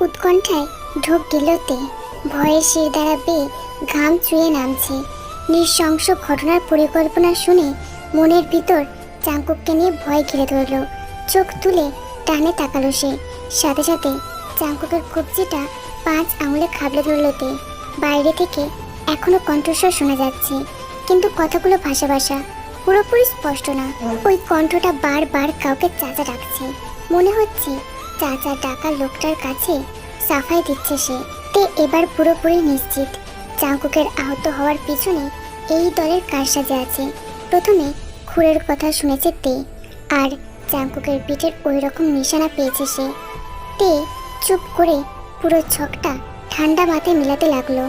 উৎকণ্ঠায় ঢোক গিলতে ভয়ে শির দ্বারা বেয়ে ঘাম চুয়ে নামছে। নৃশংস ঘটনার পরিকল্পনা শুনে মনের ভিতর চাঙ্কুককে নিয়ে ভয় ঘিরে ধরল। চোখ তুলে টানে তাকালো সে। সাথে সাথে চাঙ্কুকের কবজিটা 5 আঙুলে খাবলে ধরল তে। বাইরে থেকে এখনো কণ্ঠস্বর শোনা যাচ্ছে, কিন্তু কথাগুলো ভাষা ভাষা, পুরোপুরি স্পষ্ট না। ওই কণ্ঠটা বারবার কাউকে চাচা ডাকছে। মনে হচ্ছে চাচা ডাকা লোকটার কাছে সাফাই দিচ্ছে সে। তে এবার পুরোপুরি নিশ্চিত চাঙ্কুকের আহত হওয়ার পিছনে এই দলের কারসাজি আছে। প্রথমে খুরের কথা শুনেছে তে, আর চাঙ্কুকের পিঠের ওই রকম নিশানা পেয়েছে সে। তে চুপ করে পুরো ছকটা ঠান্ডা মাথায় মেলাতে লাগলো।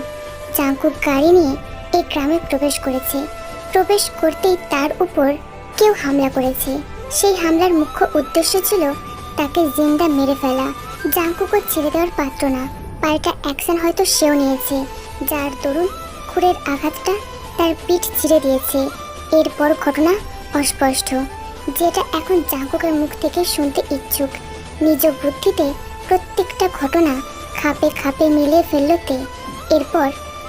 চাঙ্কুক গাড়ি নিয়ে এই গ্রামে প্রবেশ করেছে। প্রবেশ করতেই তার উপর কেউ হামলা করেছে। সেই হামলার মুখ্য উদ্দেশ্য ছিল তাকে জিন্দা মেরে ফেলা। জাঙ্কুকও ছেড়ে দেওয়ার পাত্র না। পাল্টা অ্যাকশন হয়তো সেও নিয়েছে, যার দরুন খুরের আঘাতটা তার পিঠ ছিঁড়ে দিয়েছে। এরপর ঘটনা অস্পষ্ট, যেটা এখন জাঙ্কুকের মুখ থেকে শুনতে ইচ্ছুক। নিজ বুদ্ধিতে প্রত্যেকটা ঘটনা খাপে খাপে মিলিয়ে ফেলতে এরপর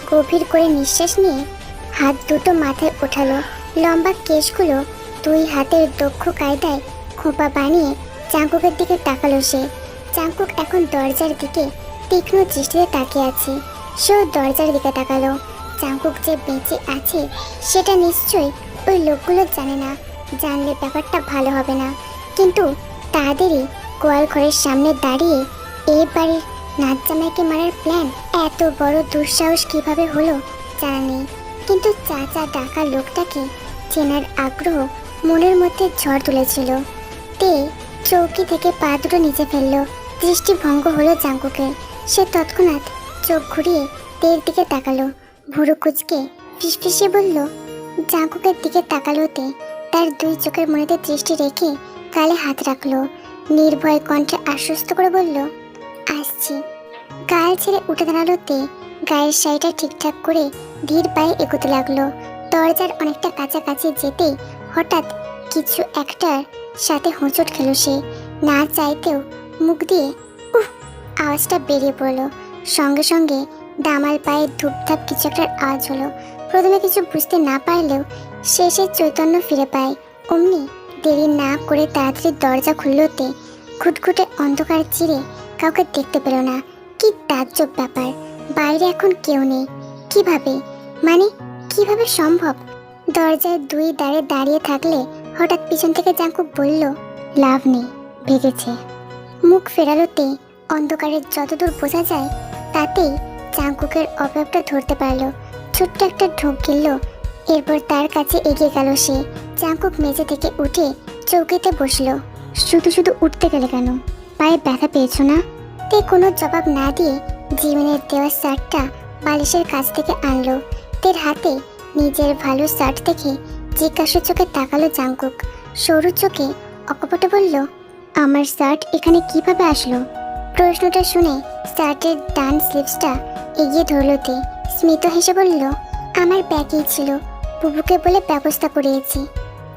গভীর করে নিঃশ্বাস নিয়ে হাত দুটো মাথায় ওঠালো। লম্বা কেশগুলো 2 হাতের দক্ষ কায়দায় খোঁপা বানিয়ে চাঙ্কুকের দিকে তাকালো সে। চাঙ্কুক এখন দরজার দিকে তীক্ষ্ণ দৃষ্টিতে তাকিয়ে আছে। সেও দরজার দিকে তাকালো। চাঙ্কুক যে বেঁচে আছে সেটা নিশ্চয়ই ওই লোকগুলো জানে না। জানলে ব্যাপারটা ভালো হবে না। কিন্তু তাদেরই গোয়াল ঘরের সামনে দাঁড়িয়ে এই বাড়ির নাচ জামাইকে মারার প্ল্যান। এত বড় দুঃসাহস কিভাবে হলো জানা নেই, কিন্তু চাচা ডাকা লোকটাকে চেনার আগ্রহ মনের মধ্যে ঝড় তুলেছিল। তে চৌকি থেকে পা দুটো নিচে ফেললো। দৃষ্টিভঙ্গ হলো চাঙ্কুকের। সে তৎক্ষণাৎ চোখ ঘুরিয়ে তের দিকে তাকালো। ভুরু কুচকে ফিসফিসিয়ে বলল। চাঙ্কুকের দিকে তাকালোতে তার 2 চোখের মনেতে দৃষ্টি রেখে গালে হাত রাখলো। নির্ভয় কণ্ঠে আশ্বস্ত করে বলল, আসছি। গাল ছেড়ে উঠে দাঁড়ালোতে গায়ের শাড়িটা ঠিকঠাক করে ধীর পায়ে এগোতে লাগলো। দরজার অনেকটা কাছাকাছি যেতেই হঠাৎ কিছু একটার সাথে হোঁচট খেল সে। না চাইতেও মুখ দিয়ে উহ আওয়াজটা বেরিয়ে পড়লো। সঙ্গে সঙ্গে দামাল পায়ে ধূপধাপ কিছু একটার আওয়াজ হলো। প্রথমে কিছু বুঝতে না পারলেও শেষে চৈতন্য ফিরে পায়। অমনি দেরি না করে তাড়াতাড়ি দরজা খুললোতে ঘুটঘুটে অন্ধকার চিরে কাউকে দেখতে পেল না। কি তাজ্জব ব্যাপার! বাইরে এখন কেউ নেই। কিভাবে সম্ভব? দরজায় 2 দাঁড়ে দাঁড়িয়ে থাকলে হঠাৎ পিছন থেকে চাঙ্কুক বলল, লাভ নেই, ভেগেছে। মুখ ফেরালোতে অন্ধকারের যতদূর বোঝা যায় তাতেই চাঙ্কুকের অভাবটা ধরতে পারল। ছোট্ট একটা ঢোক গিলল। এরপর তার কাছে এগিয়ে গেল সে। চাঙ্কুক মেঝে থেকে উঠে চৌকিতে বসলো। শুধু শুধু উঠতে গেলে কেন? পায়ে ব্যথা পেয়েছো না? তে কোনো জবাব না দিয়ে জিমিনের দেওয়া শার্টটা বালিশের কাছ থেকে আনলো। তের হাতে নিজের ভালো শার্ট দেখে জিজ্ঞাসা চোখে তাকালো চাঙ্কুক। সরু চোখে অকপটে বলল, আমার শার্ট এখানে কিভাবে আসলো? প্রশ্নটা শুনে শার্টের ডান স্লিভসটা এগিয়ে ধরলো তে। স্মিত হেসে বলল, আমার ব্যাগেই ছিল, বুবুকে বলে ব্যবস্থা করিয়েছি।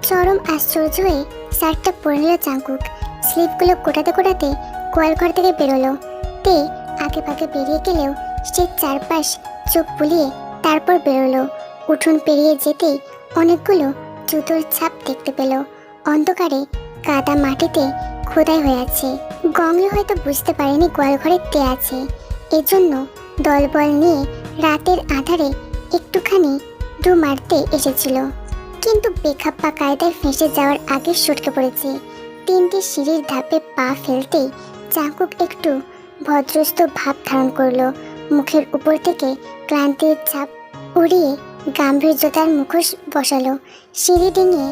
চরম আশ্চর্য হয়ে শার্টটা পরে নিল চাঙ্কুক। স্লিভগুলো কোটাতে কোটাতে গোয়ালঘর থেকে বেরোলো। তে আগে ভাগে বেরিয়ে গেলেও সে চারপাশ চোখ বুলিয়ে তারপর বেরোলো। উঠোন পেরিয়ে যেতেই অনেকগুলো জুতোর ছাপ দেখতে পেল। অন্ধকারে কাদা মাটিতে খোদাই হয়ে আছে। গংলো হয়তো বুঝতে পারেনি গোয়ালঘরে তে আছে, এজন্য দলবল নিয়ে রাতের আধারে একটুখানি ডু মারতে এসেছিল। কিন্তু বেখাপ্পা কায়দায় ফেঁসে যাওয়ার আগে সটকে পড়েছে। 3টি সিঁড়ির ধাপে পা ফেলতেই চাঙ্কুক একটু ভদ্রস্থ ভাব ধারণ করলো। মুখের উপর থেকে ক্লান্তির ছাপ উড়িয়ে গাম্ভীর্যতার মুখোশ বসালো। সিঁড়ি ডিঙিয়ে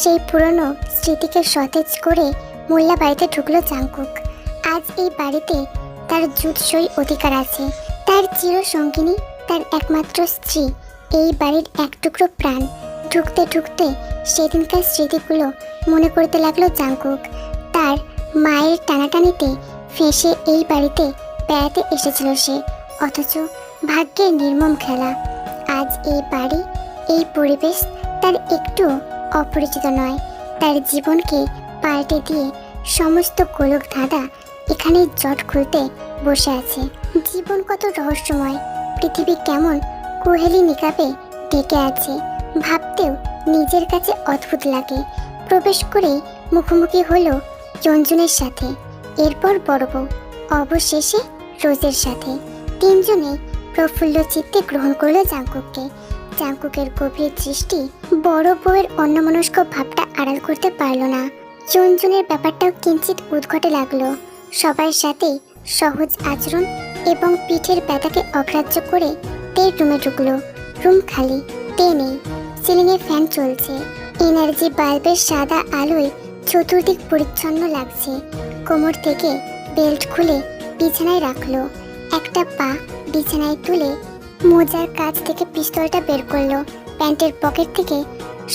সেই পুরনো স্মৃতিকে সতেজ করে মোল্লা বাড়িতে ঢুকলো চাঙ্কুক। আজ এই বাড়িতে তার জুৎসই অধিকার আছে। তার চিরসঙ্গিনী, তার একমাত্র স্ত্রী, এই বাড়ির এক টুকরো প্রাণ। ঢুকতে ঢুকতে সেদিনকার স্মৃতিগুলো মনে করতে লাগলো চাঙ্কুক। তার মায়ের টানাটানিতে ফেঁসে এই বাড়িতে বেড়াতে এসেছিল সে, অথচ ভাগ্যের নির্মম খেলা। আজ এই বাড়ি, এই পরিবেশ তার একটু অপরিচিত নয়। তার জীবনকে পাল্টে দিয়ে সমস্ত গোলক ধাঁধা এখানেই জট খুলতে বসে আছে। জীবন কত রহস্যময়, পৃথিবী কেমন কোহেলি নিকাবে ঢেকে আছে, ভাবতেও নিজের কাছে অদ্ভুত লাগে। প্রবেশ করেই মুখোমুখি হলো চঞ্জনের সাথে, এরপর বড় বউ, অবশেষে রোজের সাথে। তিনজনেই প্রফুল্ল চিত্তে গ্রহণ করলো জাংকুককে। জাংকুকের গভীর দৃষ্টি বড় বউয়ের অন্যমনস্ক ভাবটা আড়াল করতে পারল না। চঞ্জনের ব্যাপারটাও কিঞ্চিত উদ্ঘটে লাগলো। সবার সাথেই সহজ আচরণ এবং পিঠের ব্যথাকে অগ্রাহ্য করে তে রুমে ঢুকলো। রুম খালি, তে নেই। সিলিংয়ে ফ্যান চলছে, এনার্জি বাল্বের সাদা আলোয় চতুর্দিক পরিচ্ছন্ন লাগছে। কোমর থেকে বেল্ট খুলে বিছানায় রাখলো, একটা পা বিছানায় তুলে মোজার কাছ থেকে পিস্তলটা বের করলো। প্যান্টের পকেট থেকে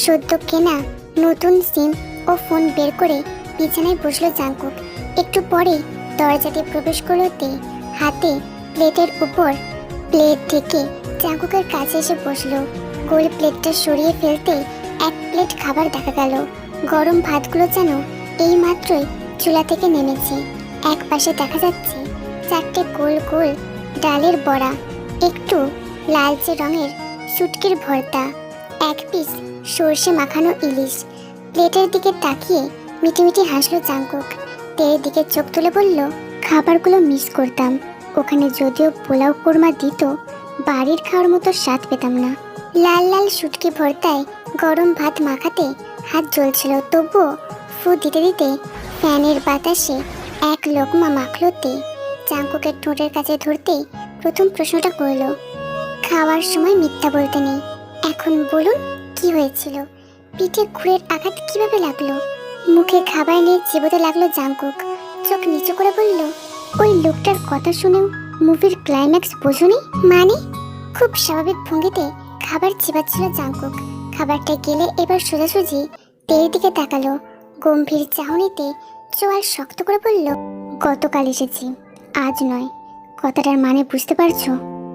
সদ্য কেনা নতুন সিম ও ফোন বের করে বিছানায় বসলো জাংকুক। একটু পরে দরজা দিয়ে প্রবেশ করলো তে, হাতে প্লেটের উপর প্লেট থেকে জাংকুকের কাছে এসে বসলো। গোল প্লেটটা সরিয়ে ফেলতে এক প্লেট খাবার দেখা গেল। গরম ভাতগুলো যেন এই মাত্রই চুলা থেকে নেমেছে। এক পাশে দেখা যাচ্ছে 4টে গোল গোল ডালের বড়া, একটু লালচে রঙের শুটকির ভর্তা, এক পিস সর্ষে মাখানো ইলিশ। প্লেটের দিকে তাকিয়ে মিটিমিটি হাসলো জাংকুক। তের দিকে চোখ তুলে বলল, খাবারগুলো মিস করতাম। ওখানে যদিও পোলাও কোরমা দিত, বাড়ির খাওয়ার মতো স্বাদ পেতাম না। লাল লাল শুটকি ভর্তায় গরম ভাত মাখাতে হাত জ্বলছিল, তবুও ফু দিতে দিতে ফ্যানের বাতাসে এক লোকমা মাখলো তে। জাংকুকের ঠোঁটের কাছে ধরতেই প্রথম প্রশ্নটা করল, খাওয়ার সময় মিথ্যা বলতে নেই, এখন বলুন কি হয়েছিল? পিঠে খুঁড়ের আঘাত কিভাবে লাগলো? মুখে খাবার নিয়ে চিবোতে লাগলো জাংকুক। চোখ নিচু করে বলল, ওই লোকটার কথা শুনেও মুভির ক্লাইম্যাক্স বোঝনি? মানে? খুব স্বাভাবিক ভঙ্গিতে খাবার চিবাচ্ছিল জাংকুক। খাবারটা গেলে এবার সোজাসুজি তের দিকে তাকালো, গম্ভীর চাহনিতে চোয়াল শক্ত করে বলল, গতকাল এসেছি, আজ নয়। কথাটার মানে বুঝতে পারছো?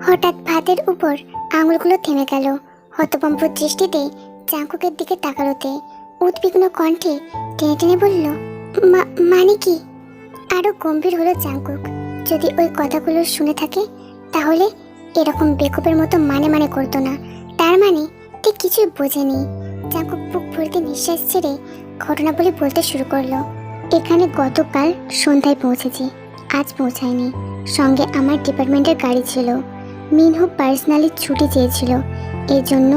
হঠাৎ ভাতের উপর আঙুলগুলো থেমে গেল। হতভম্ব দৃষ্টিতে জাংকুকের দিকে তাকালোতে উদ্বিগ্ন কণ্ঠে টেনে টেনে বলল, মানে কি? আরো গম্ভীর হলো জাংকুক। যদি ওই কথাগুলো শুনে থাকে তাহলে এরকম বেকুবের মতো মানে করতো না। তার মানে ঠিক কিছুই বোঝেনি। জাংকুক বুক ভর্তি নিঃশ্বাস ছেড়ে ঘটনা বলতে শুরু করলো। এখানে গতকাল সন্ধ্যায় পৌঁছেছি, আজ পৌঁছায়নি। সঙ্গে আমার ডিপার্টমেন্টের গাড়ি ছিল। মিনহু পার্সোনালি ছুটি চেয়েছিল, এই জন্য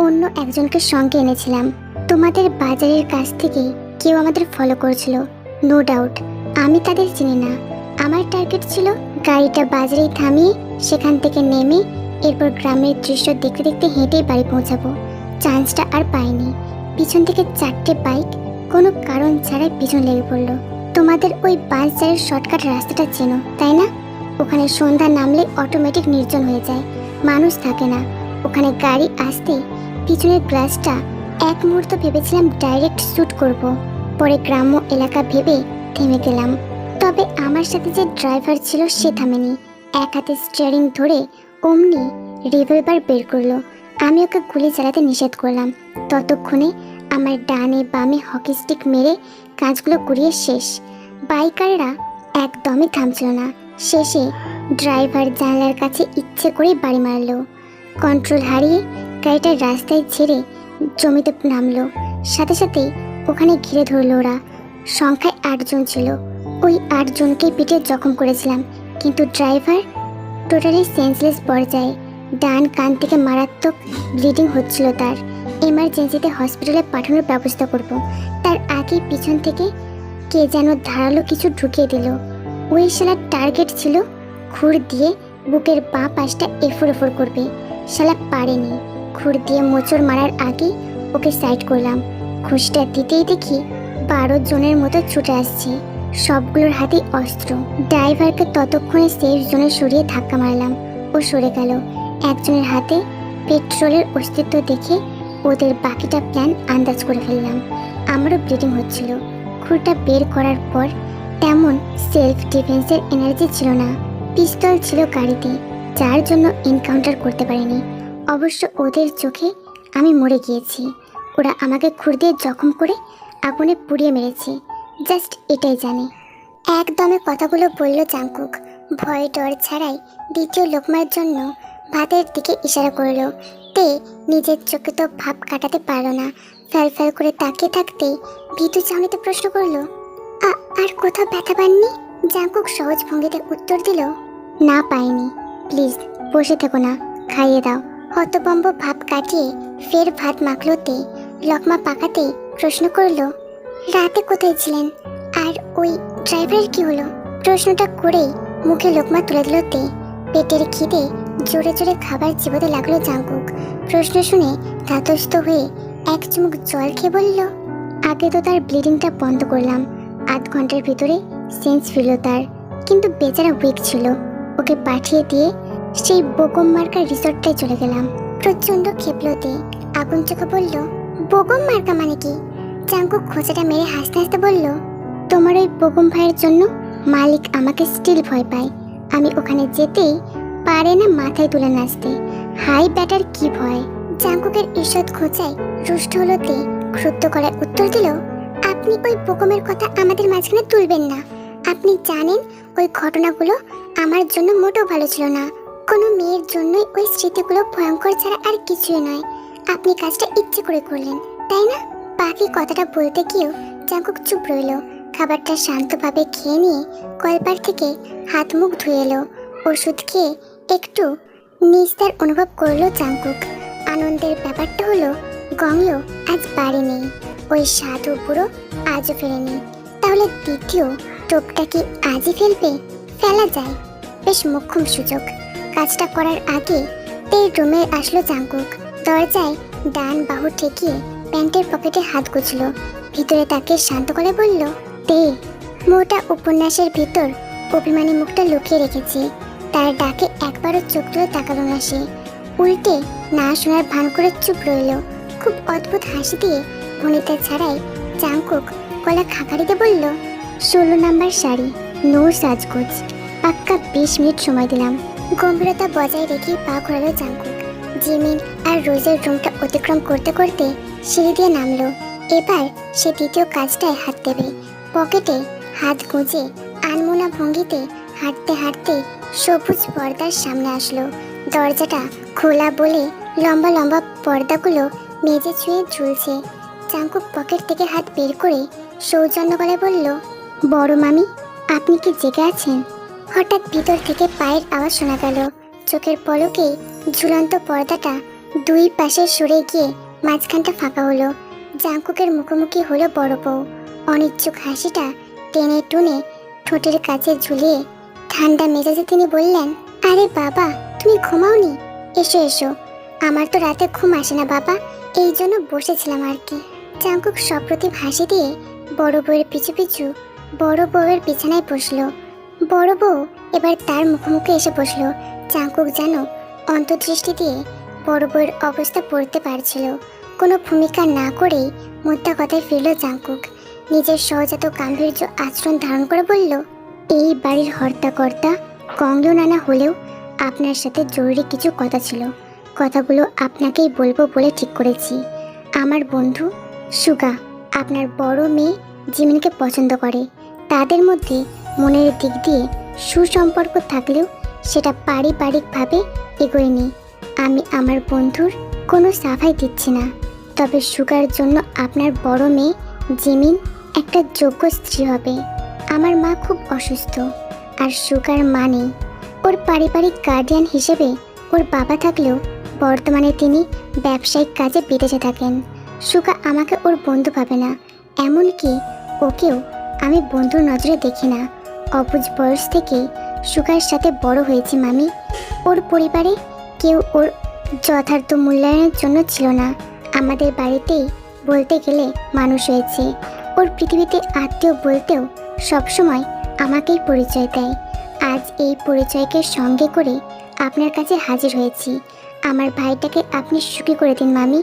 অন্য একজনকে সঙ্গে এনেছিলাম। তোমাদের বাজারের কাছ থেকে কেউ আমাদের ফলো করছিল, নো ডাউট। আমি তাদের চিনি না। আমার টার্গেট ছিল গাড়িটা বাজারেই থামিয়ে সেখান থেকে নেমে এরপর গ্রামের দৃশ্য দেখতে দেখতে হেঁটেই বাড়ি পৌঁছাবো। চান্সটা আর পাইনি। পিছন থেকে 4টে বাইক কোনো কারণ ছাড়াই পিছন লেগে পড়লো। তোমাদের ওই বাজারের শর্টকাট রাস্তাটা চেনো তাই না? ওখানে সন্ধ্যা নামলে অটোমেটিক নির্জন হয়ে যায়, মানুষ থাকে না। ওখানে গাড়ি আসতেই পিছনের গ্লাসটা এক মুহূর্ত ভেবেছিলাম ডাইরেক্ট শ্যুট করব, পরে গ্রাম্য এলাকা ভেবে থেমে গেলাম। তবে আমার সাথে যে ড্রাইভার ছিল সে থামেনি। এক হাতে স্টিয়ারিং ধরে অমনি রিভলভার বের করলো। আমি ওকে গুলি চালাতে নিষেধ করলাম। ততক্ষণে আমার ডানে বামে হকি স্টিক মেরে কাঁচগুলো কুড়িয়ে শেষ। বাইকাররা একদমই থামছিল না। শেষে ড্রাইভার জানলার কাছে ইচ্ছে করেই বাড়ি মারলো। কন্ট্রোল হারিয়ে গাড়িটা রাস্তায় ছেড়ে জমিতে নামলো। সাথে সাথেই ওখানে ঘিরে ধরলো ওরা। সংখ্যায় 8 জন ছিল। ওই 8 জনকেই পিঠে জখম করেছিলাম, কিন্তু ড্রাইভার টোটালি সেন্সলেস পর্যায়ে। ডান কান থেকে মারাত্মক ব্লিডিং হচ্ছিল তার। এমার্জেন্সিতে হসপিটালে পাঠানোর ব্যবস্থা করব। তার আগে পিছন থেকে কে যেন ধারালো কিছু ঢুকিয়ে দিল। ওই শালার টার্গেট ছিল খুর দিয়ে বুকের বাঁ পাশটা এফোর করবে। শালা পারেনি। খুর দিয়ে মোচড় মারার আগে ওকে সাইড করলাম। ঘুষটা দিতেই দেখি 12 জনের মতো ছুটে আসছে, সবগুলোর হাতে অস্ত্র। ড্রাইভারকে ততক্ষণে সেফ জোনে সরিয়ে ধাক্কা মারলাম, ও সরে গেল। একজনের হাতে পেট্রোলের অস্তিত্ব দেখে ওদের বাকিটা প্ল্যান আন্দাজ করে ফেললাম। আমারও ব্লিডিং হচ্ছিল। খুরটা বের করার পর তেমন সেলফ ডিফেন্সের এনার্জি ছিল না। পিস্তল ছিল গাড়িতে, যার জন্য এনকাউন্টার করতে পারিনি। অবশ্য ওদের চোখে আমি মরে গিয়েছি। ওরা আমাকে খুর দিয়ে জখম করে আগুনে পুড়িয়ে মেরেছে, জাস্ট এটাই জানে। একদমে কথাগুলো বলল জাঙ্কুক। ভয় ডর ছাড়াই দ্বিতীয় লোকমার জন্য ভাতের দিকে ইশারা করলো। তে নিজের চোখে তো ভাব কাটাতে পারল না। ফ্যাল ফ্যাল করে তাকিয়ে থাকতেই ভীতু চাউনিতে প্রশ্ন করলো, আর কোথাও ব্যথা পাননি? জাঙ্কুক সহজ ভঙ্গিতে উত্তর দিল, না পাইনি। প্লিজ বসে থেকো না, খাইয়ে দাও। হতবম্ব ভাব কাটিয়ে ফের ভাত মাখলোতে লকমা পাকাতেই প্রশ্ন করলো, রাতে কোথায় ছিলেন? আর ওই ড্রাইভারের কি হলো? প্রশ্নটা করেই মুখে লোকমা তুলে দিল তে। পেটের খিদে জোরে জোরে খাবার চিবোতে লাগলো জাঙ্কুক। প্রশ্ন শুনে ধাতস্থ হয়ে এক চুমুক জল খেয়ে বলল, আগে তো তার ব্লিডিংটা বন্ধ করলাম, আধ ঘন্টার ভিতরে সেন্স ফিরল তার। কিন্তু বেচারা উইক ছিল, ওকে পাঠিয়ে দিয়ে সেই বোগম মার্কার রিসর্টটায় চলে গেলাম। প্রচন্ড ক্ষেপলতে আগুন চোখে বলল, বোগম মার্কা মানে কি? জাঙ্কুক খোঁচাটা মেরে হাসতে হাসতে বলল, তোমার ওই বোগম ভাইয়ের জন্য মালিক আমাকে স্টিল ভয় পায়। আমি ওখানে যেতেই পারে না মাথায় তুলে নাচতে। হাই ব্যাটার কি ভয়? জাঙ্কুকের ঈষৎ খোঁচায় রুষ্ট হলোতে ক্রুদ্ধ করায় উত্তর দিল, আপনি ওই বোগমের কথা আমাদের মাঝখানে তুলবেন না। আপনি জানেন ওই ঘটনাগুলো আমার জন্য মোটেও ভালো ছিল না। কোনো মেয়ের জন্যই ওই স্মৃতিগুলো ভয়ঙ্কর ছাড়া আর কিছুই নয়। আপনি কাজটা ইচ্ছে করে করলেন, তাই না? বাকি কথাটা বলতে গিয়েও জাঙ্কুক চুপ রইল। খাবারটা শান্তভাবে খেয়ে নিয়ে কলপার থেকে হাত মুখ ধুয়ে এলো। ওষুধ খেয়ে একটু নিস্তার অনুভব করলো জাঙ্কুক। আনন্দের ব্যাপারটা হলো গংলো আজ বাড়ি নেই, ওই সাধু বুড়ো আজও ফেরেনি। তাহলে দ্বিতীয় টোপটা কি আজই ফেলবে? ফেলা যায়, বেশ মোক্ষম সুযোগ। কাজটা করার আগে তের রুমে আসলো জাঙ্কুক। দরজায় ডান বাহু ঠেকিয়ে প্যান্টের পকেটে হাত গুছলো। ভিতরে তাকে শান্ত করে বলল, তে। মোটা উপন্যাসের ভিতর অভিমানী মুখটা লুকিয়ে রেখেছে। তার ডাকে একবারও চোখ তুলে তাকালো না সে। উল্টে না শোনার ভান করে চুপ রইল। খুব অদ্ভুত হাসি দিয়ে ভনিতা ছাড়াই জাঙ্কুক গলা খাকারিতে বলল, 16 নাম্বার শাড়ি, নো সাজগোজ, পাক্কা 20 মিনিট সময় দিলাম। গম্ভীরতা বজায় রেখে পা ঘোরালো জাঙ্কুক। জিমিন আর রোজের রুমটা অতিক্রম করতে করতে সিঁড়ি দিয়ে নামলো। এবার সে দ্বিতীয় কাজটায় হাত দেবে। পকেটে হাত গুঁজে আনমোনা ভঙ্গিতে হাঁটতে হাঁটতে সবুজ পর্দার সামনে আসলো। দরজাটা খোলা বলে লম্বা লম্বা পর্দাগুলো মেঝে ছুঁয়ে ঝুলছে। জাঙ্কুক পকেট থেকে হাত বের করে সৌজন্য গলায় বলল, বড় মামি, আপনি কি জেগে আছেন? হঠাৎ ভিতর থেকে পায়ের আওয়াজ শোনা গেল। চোখের পলকে ঝুলন্ত পর্দাটা দুই পাশে সরে গিয়ে মাঝখানটা ফাঁকা হলো। জাঙ্কুকের মুখোমুখি হলো বড় বউ। অনিচ্ছুক হাসিটা টেনে টুনে ঠোঁটের কাছে ঝুলিয়ে ঠান্ডা মেজাজে তিনি বললেন, আরে বাবা, তুমি ঘুমাওনি? এসো এসো। আমার তো রাতে ঘুম আসে না বাবা, এই জন্য বসেছিলাম আর কি। জাঙ্কুক সপ্রতিভ হাসি দিয়ে বড় বউয়ের পিছু পিছু বড় বউয়ের বিছানায় বসলো। বড় বউ এবার তার মুখোমুখি এসে বসলো। জাঙ্কুক যেন অন্তর্দৃষ্টি দিয়ে বড় বউয়ের অবস্থা পড়তে পারছিল। কোনো ভূমিকা না করেই মোদ্দা কথায় ফিরল জাঙ্কুক। নিজের সহজাত গাম্ভীর্য আচরণ ধারণ করে বলল, এই বাড়ির হর্তাকর্তা কংলো নানা হলেও আপনার সাথে জরুরি কিছু কথা ছিল। কথাগুলো আপনাকেই বলবো বলে ঠিক করেছি। আমার বন্ধু সুগা আপনার বড় মেয়ে জিমিনকে পছন্দ করে। তাদের মধ্যে মনের দিক দিয়ে সুসম্পর্ক থাকলেও সেটা পারিবারিকভাবে এগোয়নি। আমি আমার বন্ধুর কোনো সাফাই দিচ্ছি না, তবে সুগার জন্য আপনার বড় মেয়ে জিমিন একটা যোগ্য স্ত্রী হবে। আমার মা খুব অসুস্থ, আর সুগার মা নেই। ওর পারিবারিক গার্ডিয়ান হিসেবে ওর বাবা থাকলেও বর্তমানে তিনি ব্যবসায়িক কাজে বিদেশে থাকেন। সুগা আমাকে ওর বন্ধু ভাবে না, এমনকি ওকেও আমি বন্ধুর নজরে দেখি না। অবুঝ বয়স থেকেই সুগার সাথে বড় হয়েছি মামি। ওর পরিবারে কেউ ওর যথার্থ মূল্যায়নের জন্য ছিল না। আমাদের বাড়িতেই বলতে গেলে মানুষ হয়েছে। ওর পৃথিবীতে আত্মীয় বলতেও সবসময় আমাকেই পরিচয় দেয়। আজ এই পরিচয়কে সঙ্গে করে আপনার কাছে হাজির হয়েছি। আমার ভাইটাকে আপনি সুখী করে দিন মামি।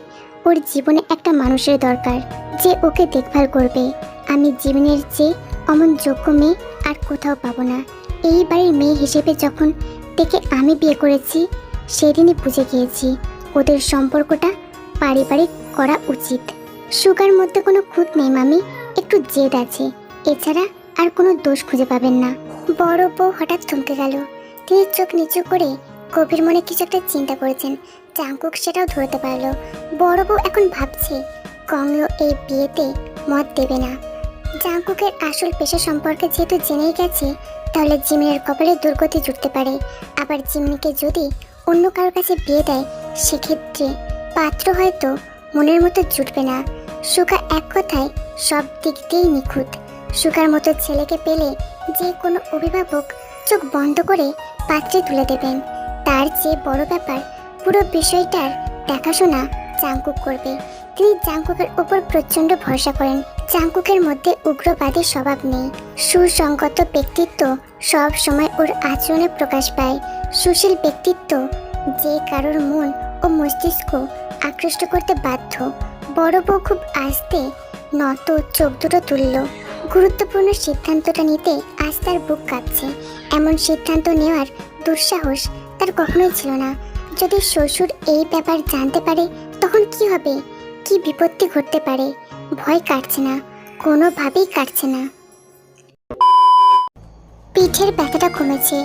ওর জীবনে একটা মানুষের দরকার যে ওকে দেখভাল করবে। আমি জীবনের চেয়ে অমন যোগ্য মেয়ে আর কোথাও পাবো না। এই বাড়ির মেয়ে হিসেবে যখন থেকে আমি বিয়ে করেছি সেদিনই বুঝে গিয়েছি ওদের সম্পর্কটা পারিবারিক করা উচিত। সুগার মধ্যে কোনো খুঁত নেই মামি, একটু জেদ আছে, এছাড়া আর কোনো দোষ খুঁজে পাবেন না। বড় বউ হঠাৎ থমকে গেল। তিনি চোখ নিচু করে গভীর মনে কিছু একটা চিন্তা করেছেন। জাংকুক সেটাও ধরতে পারল। বড় বউ এখন ভাবছে কংইও এই বিয়েতে মত দেবে না। জাংকুকের আসল পেশা সম্পর্কে যেহেতু জেনেই গেছে, তাহলে জিমিনের কপালে দুর্গতি জুটতে পারে। আবার জিমিনকে যদি অন্য কারোর কাছে বিয়ে দেয়, সেক্ষেত্রে পাত্র হয়তো মনের মতো জুটবে না। সুকা এক কথায় সব দিক দিয়েই নিখুঁত। সুকার মতো ছেলেকে পেলে যে কোনো অভিভাবক চোখ বন্ধ করে পাত্রে তুলে দেবেন। তার চেয়ে বড় ব্যাপার, পুরো বিষয়টার দেখাশোনা জাংকুক করবে। তিনি জাংকুকের উপর প্রচণ্ড ভরসা করেন। জাংকুকের মধ্যে উগ্রবাদী স্বভাব নেই। সুসংগত ব্যক্তিত্ব সব সময় ওর আচরণে প্রকাশ পায়। সুশীল ব্যক্তিত্ব যে কারোর মন ও মস্তিষ্ক আকৃষ্ট করতে বাধ্য। বড় বউ খুব আস্তে নত চোখ দুটো তুলল। গুরুত্বপূর্ণ সিদ্ধান্তটা নিতে আজ তার বুক কাঁপছে। এমন সিদ্ধান্ত নেওয়ার দুঃসাহস তার কখনোই ছিল না। যদি শ্বশুর এই ব্যাপার জানতে পারে তখন কি হবে? কি বিপত্তি ঘটতে পারে? ভয় কাটছে না, কোনোভাবেই কাটছে না। পিঠের ব্যথাটা কমেছে।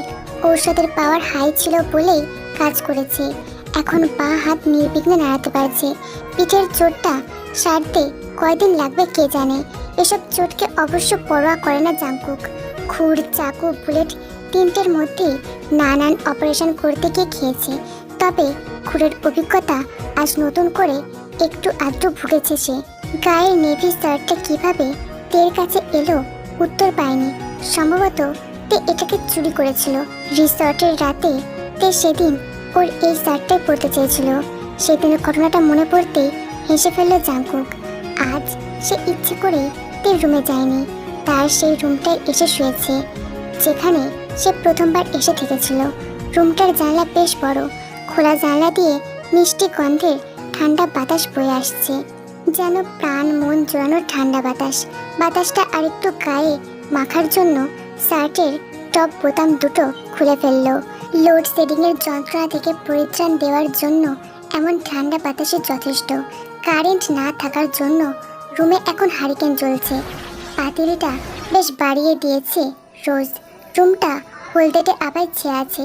ঔষধের পাওয়ার হাই ছিল বলেই কাজ করেছে। এখন পা হাত নির্বিঘ্নে নাড়াতে পারছে। পিঠের চোটটা সারতে কয়দিন লাগবে কে জানে। এসব চোটকে অবশ্য পরোয়া করে না জাংকুক। খুর, চাকু, বুলেট তিনটের মধ্যেই নানান অপারেশন করতে গিয়ে খেয়েছে। তবে খুরের অভিজ্ঞতা আজ নতুন করে একটু আধটু ভুগেছে সে। গায়ের নেভি শার্টটা কিভাবে তের কাছে এলো উত্তর পায়নি। সম্ভবত তে এটাকে চুরি করেছিল। রিসর্টের রাতে তে সেদিন ওর এই শার্টটাই পরতে চেয়েছিল। সেদিনের ঘটনাটা মনে পড়তেই হেসে ফেলল জাংকুক। আজ সে ইচ্ছে করে তে রুমে যায়নি। তার সেই রুমটায় এসে শুয়েছে যেখানে সে প্রথমবার এসে থেকেছিল। রুমটার জানলা বেশ বড়। খোলা জানলা দিয়ে মিষ্টি গন্ধের ঠান্ডা বাতাস বয়ে আসছে, যেন প্রাণ মন জোড়ানোর ঠান্ডা বাতাস। বাতাসটা আরেকটু গায়ে মাখার জন্য শার্টের টপ বোতাম দুটো খুলে ফেলল। লোডশেডিংয়ের যন্ত্রণা থেকে পরিত্রাণ দেওয়ার জন্য এমন ঠান্ডা বাতাসই যথেষ্ট। কারেন্ট না থাকার জন্য রুমে এখন হারিকেন জ্বলছে। পাতিলটা বেশ বাড়িয়ে দিয়েছে রোজ। রুমটা হলদেটে আবার ছেয়ে আছে।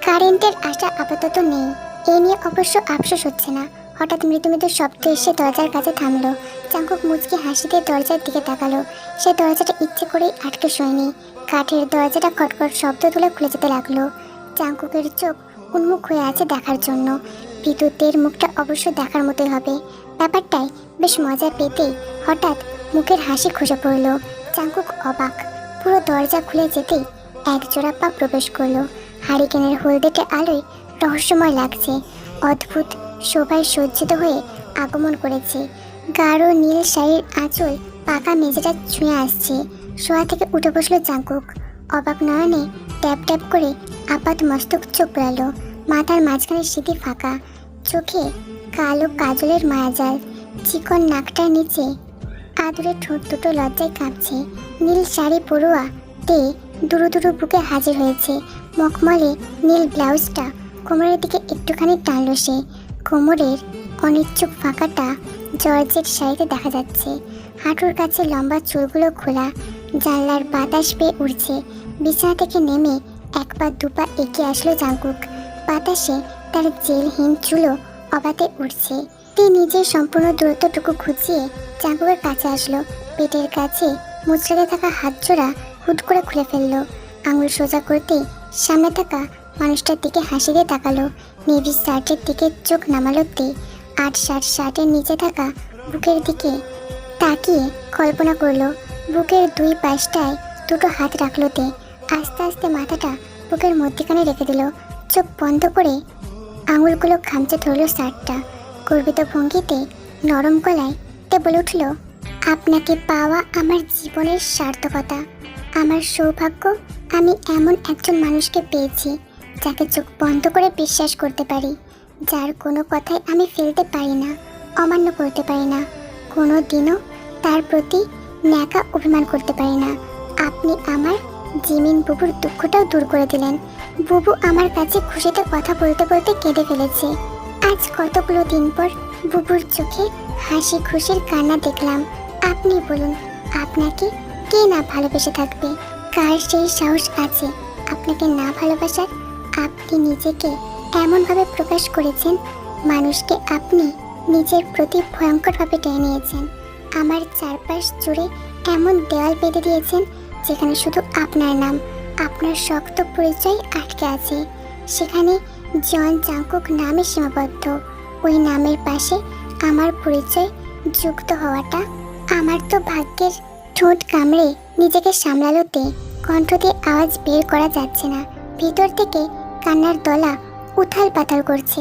কারেন্টের আশা আপাতত নেই। এ নিয়ে অবশ্য আফসোস হচ্ছে না। হঠাৎ মৃদু মৃদু শব্দ এসে দরজার কাছে থামলো। জাংকুক মুচকি হাসি দিয়ে দরজার দিকে তাকালো। সে দরজাটা ইচ্ছে করেই আটকে শোয়নি। কাঠের দরজাটা খটখট শব্দ তুলে খুলে যেতে লাগলো। জাংকুকের চোখ উন্মুখ হয়ে আছে দেখার জন্য। বিদ্যুতের মুখটা অবশ্য দেখার মতোই হবে। ব্যাপারটাই বেশ মজা পেতেই হঠাৎ মুখের হাসি খসে পড়ল। জাংকুক অবাক। পুরো দরজা খুলে যেতেই এক জোড়া পা প্রবেশ করলো। হারিকেনের হলদেটে আলোয় রহস্যময় লাগছে। অদ্ভুত শোভায় সজ্জিত হয়ে আগমন করেছে। গাঢ় নীল শাড়ির আঁচল পাকা মেঝেটা ছুঁয়ে আসছে। শোয়া থেকে উঠে বসলো জাংকুক। অবাক নয়নে ট্যাপ ট্যাপ করে আপাত মস্তক চোখ পেলালো। মাথার মাঝখানে সিঁথি ফাঁকা, চোখে কালো কাজলের মায়াজাল। চিকন নাকটার নিচে আদুরে ঠোঁট দুটো লজ্জায় কাঁপছে। নীল শাড়ি পরোয়া তে দুরু দুরু বুকে হাজির হয়েছে। মখমলে নীল ব্লাউজটা কোমরের দিকে একটুখানি টানল সে। কোমরের অনিচ্ছুক ফাঁকাটা জর্জেট শাড়িতে দেখা যাচ্ছে। হাঁটুর কাছে লম্বা চুলগুলো খোলা। জানলার বাতাস পেয়ে উঠছে। বিছানা থেকে নেমে এক পা দুপা এগিয়ে আসলো জাংকুক। বাতাসে তার জেলহীন চুলও অবাতে উঠছে। তিনি নিজের সম্পূর্ণ দূরত্বটুকু ঘুচিয়ে জাংকুকের কাছে আসলো। পেটের কাছে মুচড়াতে থাকা হাত জোড়া হুট করে খুলে ফেললো। আঙুল সোজা করতেই সামনে থাকা মানুষটার দিকে হাসি দিয়ে তাকালো। নেভি শার্টের দিকে চোখ নামালো তে। আট শার্টের নিচে থাকা বুকের দিকে তাকিয়ে কল্পনা করলো। বুকের দুই পাশটায় দুটো হাত রাখলো তে। আস্তে আস্তে মাথাটা বুকের মধ্যখানে রেখে দিল। চোখ বন্ধ করে আঙুলগুলো খামচে ধরলো শার্টটা। গর্বিত ভঙ্গিতে নরম গলায় তে বলে উঠল, আপনাকে পাওয়া আমার জীবনের সার্থকতা, আমার সৌভাগ্য। আমি এমন একজন মানুষকে পেয়েছি যাকে চোখ বন্ধ করে বিশ্বাস করতে পারি, যার কোনো কথাই আমি ফেলতে পারি না, অমান্য করতে পারি না, কোনো দিনও তার প্রতি ন্যাকা অভিমান করতে পারি না। আপনি আমার জিমিন বুবুর দুঃখটাও দূর করে দিলেন। বুবু আমার কাছে খুশিতে কথা বলতে বলতে কেঁদে ফেলেছে। আজ কতগুলো দিন পর বুবুর চোখে হাসি খুশির কান্না দেখলাম। আপনি বলুন, আপনাকে কে কে না ভালোবেসে থাকবে? কার সেই সাহস আছে আপনাকে না ভালোবাসার? আপনি নিজেকে এমনভাবে প্রকাশ করেছেন, মানুষকে আপনি নিজের প্রতি ভয়ঙ্করভাবে টেনে নিয়েছেন। আমার চারপাশ জুড়ে এমন দেওয়াল বেঁধে দিয়েছেন যেখানে শুধু আপনার নাম, আপনার শক্ত পরিচয় আটকে আছে। সেখানে জন চাংকুক নামে সীমাবদ্ধ। ওই নামের পাশে আমার পরিচয় যুক্ত হওয়াটা আমার তো ভাগ্যের। ঠোঁট কামড়ে নিজেকে সামলালোতে কণ্ঠ দিয়ে আওয়াজ বের করা যাচ্ছে না। ভিতর থেকে কান্নার দলা উথাল পাতাল করছে।